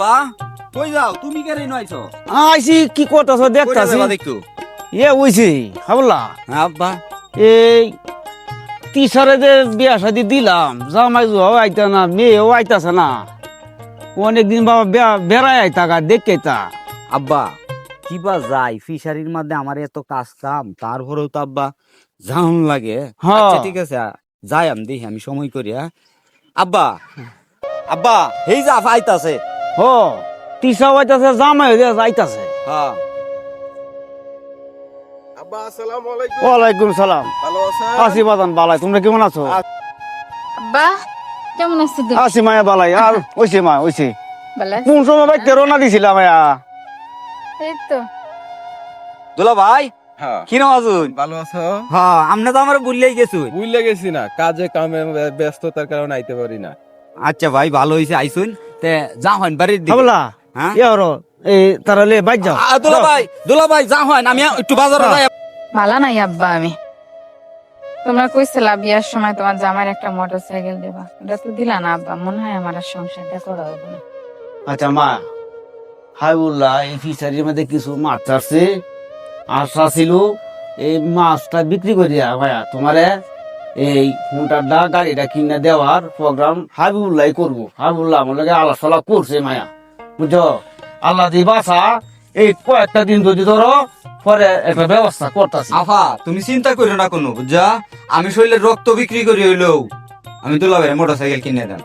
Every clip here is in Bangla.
আব্বা কই যাও তুমি কেন নয়ছো আইছি কি করতেছ দেখতাছি একটু ওইছি হাবলা আব্বা এই তিসারে যে বিয়া শাদি দিলাম জামাই জুয়াও আইতা না মেয়েও আইতাছে না অনেকদিন বাবা বেড়াই আইতা গা দেখে তা আব্বা কিবা যাই ফিশারির মধ্যে আমার এত কাজ কাম তারপরেও তো আব্বা জাম লাগে হ্যাঁ। আচ্ছা ঠিক আছে যাই আমি দেখি আমি সময় করি আব্বা আব্বা এই যা আইতাছে হ তিসাও আইতাছে জামাই আইতাছে হ্যাঁ আব্বা আসসালামু আলাইকুম। ওয়ালাইকুম সালাম ভালো আছেন? আছি বাদান বালাই তোমরা কেমন আছো আব্বা কেমন আছো তুই? আছি মায়া বালাই আর ওইছে মা ওইছে ভালো আছি? কোন সময় বাইতে রওনা দিছিলাম মায়া এই তো দুলা ভাই হ্যাঁ কি নাম আছুন ভালো আছো? হ্যাঁ আমনে তো আমার ভুললেই গেছু বুঝলে গেছি না, কাজে কামে ব্যস্ততার কারণে আইতে পারি না। আচ্ছা ভাই ভালো হইছে আইছুন তে যা হন বাড়ির দিকে হাবলা হ্যাঁ ইয়ারো এই তারা লে বাইর যাও দুলা ভাই যা হন আমি একটু বাজারে যাই ভালো নাই আব্বা আমি তোমরা কইছিলা বিয়ার সময় তোমার জামাইয়ের একটা মোটরসাইকেল দেবা, এটা তো দিলা না আব্বা। মনে হয় আমার আর সংসারটা করা হবে না। আচ্ছা মা হাইবুল্লাহ এই ফিশারির মধ্যে কিছু মাছ চাষছে আশা ছিল এই মাছটা বিক্রি করিয়া ভাইয়া তোমারে এই মোটারটা গাড়িটা কিনে দেওয়ার প্রোগ্রাম হাবিবুল্লাহ করবো। হাবিবুল্লাহ আমার লগে আলোচনা করছে মায়া বুঝছো, আল্লাহ দি বাসা এই কয়েকটা দিন যদি ধরো পরে একটা ব্যবস্থা করতেছি। আফা তুমি চিন্তা করো না কোনো বুঝা আমি শরীরের রক্ত বিক্রি করি হইলেও আমি দুলা ভাই মোটরসাইকেল কিনে দেন।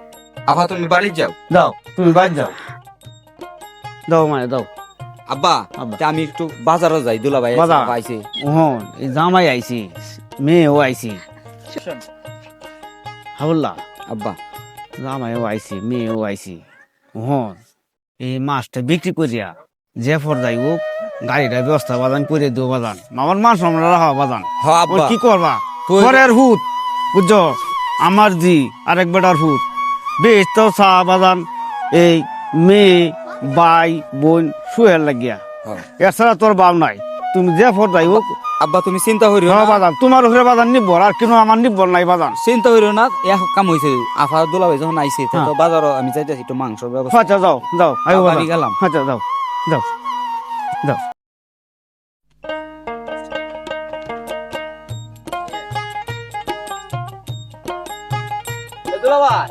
আফা তুমি বাড়ি যাও দাও তুমি বাইর যাও, দাও মায়া দাও। আব্বা আব্বা। তা আমি একটু বাজারে যাই দুলা ভাই বাজার? আইছে ওহন এই জামাই আইছি মেয়েও আইছি হাবুল্লাহ আব্বা জামাইও আইছি মেয়েও আইছি ওহন এই মাছটা বিক্রি করিয়া যে পর্যায় হোক গাড়িটা ব্যবস্থা বাজান করে দিও বাজান আমার মাছ আমরা রাখা বাজান হ ওই আব্বা কি করবা কই- পরের হুত বুঝছো আমার জি আরেক বেটার হুত বেশ তো চা বাজান এই মেয়ে ভাই বোন শুয়ের লাগিয়া হ্যাঁ। এছাড়া তোর বাপ নাই তুমি যে পর্যায় হোক আব্বা তুমি চিন্তা করিও হ্যাঁ না বাজান তোমার উপরে বাজান নিবর আর কিন্তু আমার নিবর নাই বাজান। চিন্তা করিও না এক কাম হইছে আফা দুলা ভাই যখন আইছে তো হ্যাঁ। বাজারও আমি যাইতেছি একটু মাংসের ব্যবস্থা আচ্ছা যাও যাও আইও আব্বা, বাজান। আমি গেলাম আচ্ছা যাও যাও যাও দুলা ভাই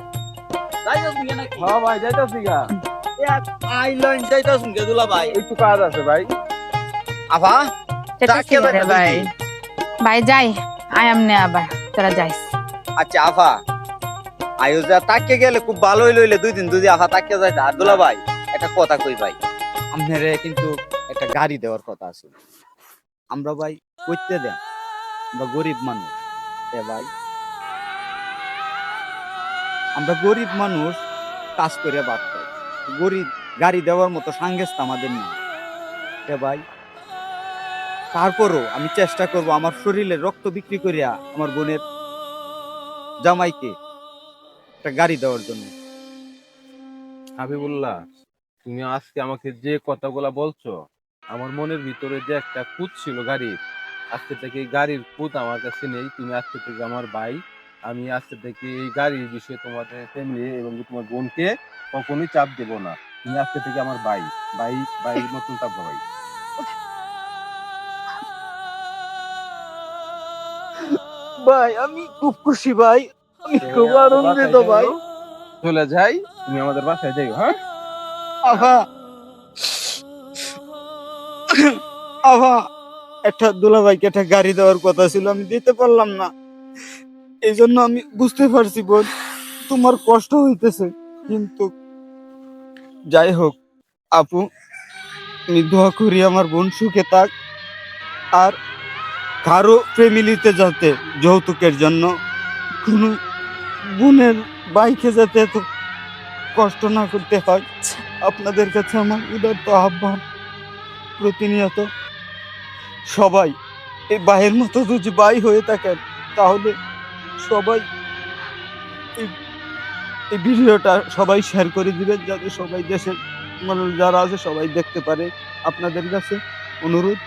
যাইতাছ নি নাকি হ্যাঁ ভাই যাইতাছি গা, আইলাইন যাইতাছ নি দুলা ভাই একটু কাজ আছে ভাই। আফা যেতেছি কে রে যাইতাছ ভাই তুই? ভাই যাই আই আমনে আবার তোরা যাইস। আচ্ছা আফা আয়ো যা তাকে গেলে খুব ভালোই লইলে দুই দিন যদি আফা তাকে যায় আর দুলা ভাই একটা কথা কই ভাই আপনারে কিন্তু একটা গাড়ি দেওয়ার কথা আছে আমরা ভাই কইতে দেন আমরা গরিব মানুষ ভাই আমরা গরিব মানুষ কাজ করে বাদ পাই গরিব গাড়ি দেওয়ার মতো সাংগেস্ত আমাদের নেই ভাই তারপরও আমি চেষ্টা করব আমার শরীরে রক্ত বিক্রি করিয়া আমার বোনের জামাইকে একটা গাড়ি দেওয়ার জন্য হাবিবুল্লাহ, তুমি আজকে আমাকে যে কথাগুলা বলছো, আমার মনের ভিতরে যে একটা খুঁত ছিল গাড়ির, আজকে থেকে এই গাড়ির খুঁত আমার কাছে নেই। তুমি আজকে থেকে আমার ভাই, আমি আজকে থেকে এই গাড়ির বিষয়ে তোমাদের ফ্যামিলি এবং তোমার বোনকে কখনোই চাপ দেব না। তুমি আজকে থেকে আমার ভাই, ভাই ভাইয়ের মতন চাপবো ভাই। ভাই আমি খুব খুশি ভাই, আমি খুব আনন্দিত ভাই। চলে যাই, তুমি আমাদের বাসায় যাই। হ্যাঁ আভা আভা একটা দুলাভাইকে একটা গাড়ি দেওয়ার কথা ছিল, আমি দিতে পারলাম না। এই জন্য আমি বুঝতে পারছি বোন তোমার কষ্ট হইতেছে, কিন্তু যাই হোক আপু আমি দোয়া করি আমার বোন সুখে থাক। আর কারো ফ্যামিলিতে যাতে যৌতুকের জন্য কোনো বোনের বাইকে যাতে এত কষ্ট না করতে হয়, আপনাদের কাছে আমার উদারত আহ্বান প্রতিনিয়ত সবাই এই ভাইয়ের মতো যদি ভাই হয়ে থাকেন তাহলে সবাই এই ভিডিওটা সবাই শেয়ার করে দিবেন যাতে সবাই দেশের মানুষ যারা আছে সবাই দেখতে পারে। আপনাদের কাছে অনুরোধ